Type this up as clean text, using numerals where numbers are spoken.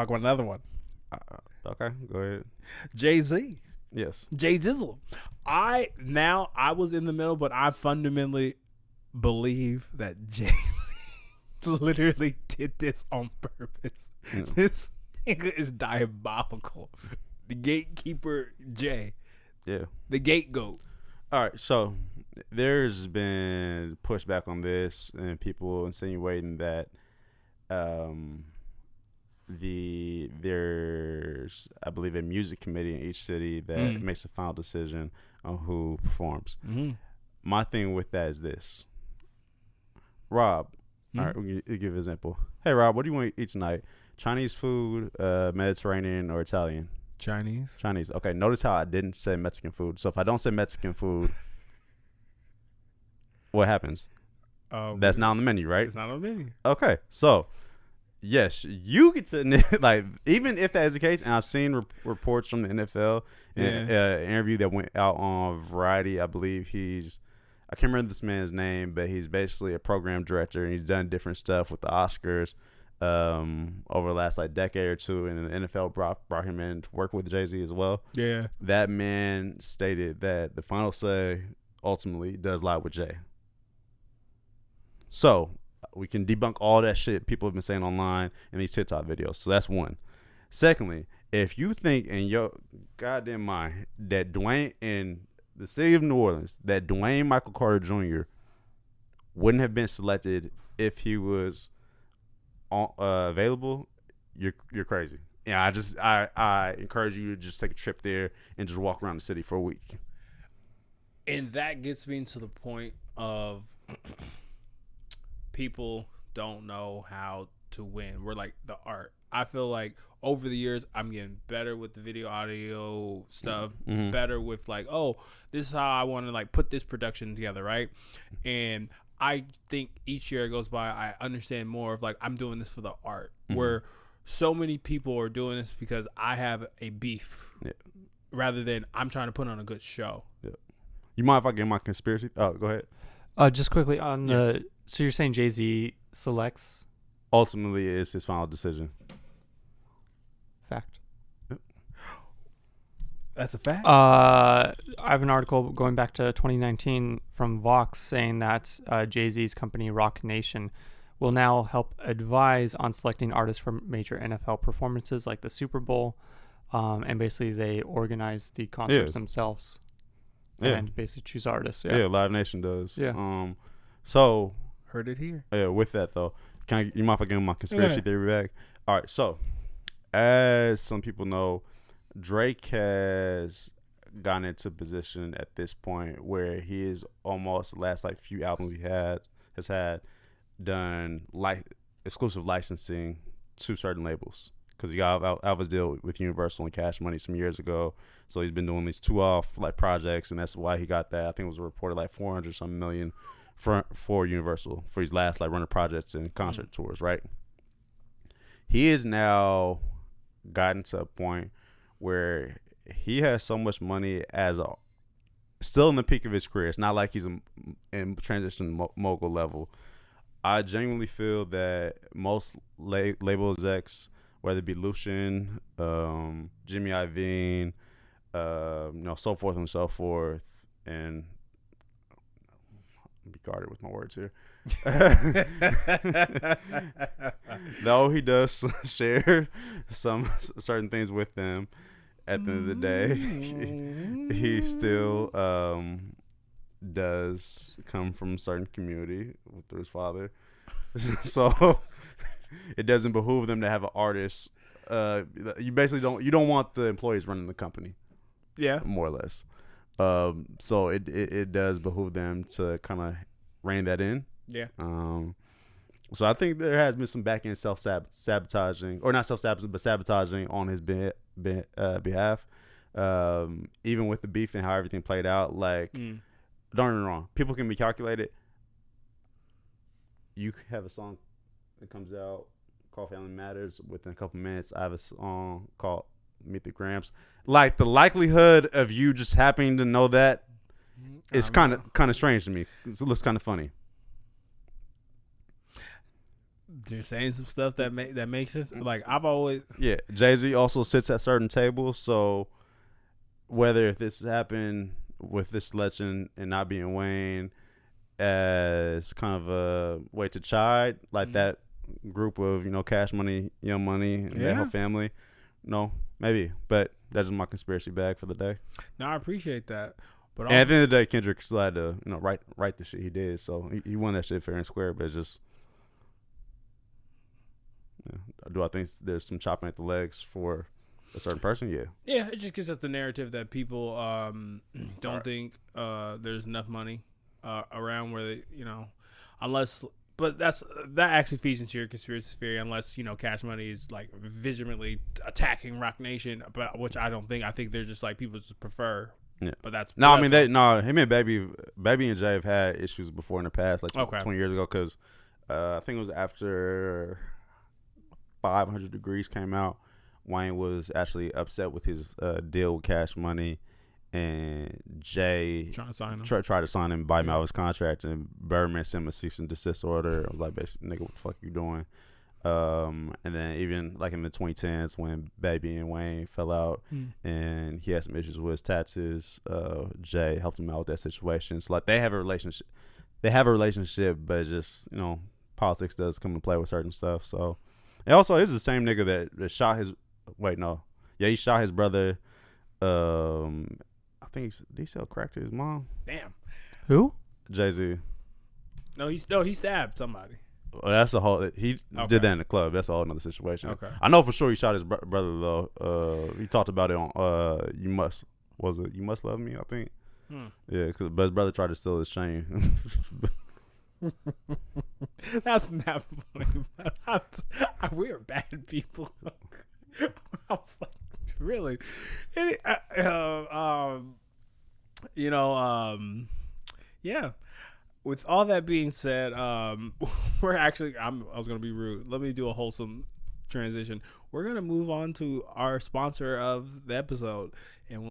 Talk about another one. Okay, go ahead. Jay-Z. Yes. Jay Zizzle. I was in the middle, but I fundamentally believe that Jay literally did this on purpose. Yeah. This nigga is diabolical. The gatekeeper Jay. Yeah. The gate goat. All right, so there's been pushback on this and people insinuating that there's I believe a music committee in each city that makes the final decision on who performs. Mm-hmm. My thing with that is this. Rob, all right, we can give an example. Hey Rob, what do you want to eat tonight? Chinese food, Mediterranean, or Italian? Chinese. Okay, notice how I didn't say Mexican food. So if I don't say Mexican food, what happens? That's not on the menu, right? It's not on the menu. Okay, so yes, you get to like even if that is the case, and I've seen reports from the NFL in an interview that went out on Variety. I believe I can't remember this man's name, but he's basically a program director, and he's done different stuff with the Oscars over the last like decade or two, and the NFL brought him in to work with Jay-Z as well. Yeah, that man stated that the final say ultimately does lie with Jay. So we can debunk all that shit people have been saying online in these TikTok videos. So that's one. Secondly, if you think in your goddamn mind that Dwayne in the city of New Orleans, that Dwayne Michael Carter Jr. wouldn't have been selected if he was available, you're crazy. Yeah, I encourage you to just take a trip there and just walk around the city for a week. And that gets me to the point of people don't know how to win. We're like the art. I feel like over the years, I'm getting better with the video audio stuff, better with like, oh, this is how I want to like put this production together, right? And I think each year it goes by, I understand more of like, I'm doing this for the art, where so many people are doing this because I have a beef rather than I'm trying to put on a good show. Yeah. You mind if I get my conspiracy? Oh, go ahead. Just quickly on the, so you're saying Jay-Z selects? Ultimately, it's his final decision. Fact. That's a fact. I have an article going back to 2019 from Vox saying that Jay-Z's company Rock Nation will now help advise on selecting artists for major NFL performances like the Super Bowl, and basically they organize the concerts themselves and basically choose artists. Yeah, Live Nation does. Yeah. So Heard it here. Yeah, with that though, you mind if I give my conspiracy theory back? All right, so as some people know, Drake has gotten into a position at this point where he is almost the last like few albums he has had done like exclusive licensing to certain labels, because he got Alva's deal with Universal and Cash Money some years ago. So he's been doing these 2 off like projects, and that's why he got that. I think it was reported like 400 some million for Universal for his last like runner projects and concert tours, right? He is now gotten to a point where he has so much money still in the peak of his career. It's not like he's in transition mogul level. I genuinely feel that most label execs, whether it be Lucian, Jimmy Iovine, so forth and so forth, and be guarded with my words here. Though he does share some certain things with them, at the end of the day, he still does come from a certain community through his father. So it doesn't behoove them to have an artist. You basically don't want the employees running the company. Yeah, more or less. So it does behoove them to kind of rein that in. Yeah. So I think there has been some back end sabotaging, or not self-sabotaging, but sabotaging on his behalf. Even with the beef and how everything played out, like, don't get me wrong, people can be calculated. You have a song that comes out called Family Matters. Within a couple minutes, I have a song called Meet the Gramps. Like, the likelihood of you just happening to know that is kind of strange to me. It looks kind of funny. You're saying some stuff that makes sense. Like I've always Jay-Z also sits at certain tables, so whether if this happened with this selection and not being Wayne as kind of a way to chide like that group of Cash Money, Young Money, and their whole family, maybe, but that's just my conspiracy bag for the day. No, I appreciate that. But and at the end of the day, Kendrick still had to write the shit he did, so he won that shit fair and square. But it's just, do I think there's some chopping at the legs for a certain person? Yeah, it just gives us the narrative that people don't think there's enough money around where they, unless. But that actually feeds into your conspiracy theory, unless Cash Money is like vigilantly attacking Rock Nation, which I don't think. I think they're just like people just prefer. Yeah, but that's no. I mean, him and Baby and Jay have had issues before in the past, like 20 years ago. Because I think it was after 500 Degrees came out. Wayne was actually upset with his deal with Cash Money, and Jay tried to sign him, buy him out of his contract, and Birdman sent him a cease and desist order. I was like, basically, nigga, what the fuck you doing? And then even like in the 2010s when Baby and Wayne fell out and he had some issues with his taxes, Jay helped him out with that situation. So like they have a relationship, but just politics does come into play with certain stuff. So and also he's the same nigga that shot his he shot his brother. I think did he sell crack to his mom? Damn. Who? Jay-Z. No, he stabbed somebody. Well, that's a whole. He did that in the club. That's a whole another situation. Okay. I know for sure he shot his brother though. He talked about it on You Must Love Me, I think. Yeah, but his brother tried to steal his chain. That's not funny. But we are bad people. I was like, really? Yeah. With all that being said, we're actually. I was gonna be rude. Let me do a wholesome transition. We're gonna move on to our sponsor of the episode, and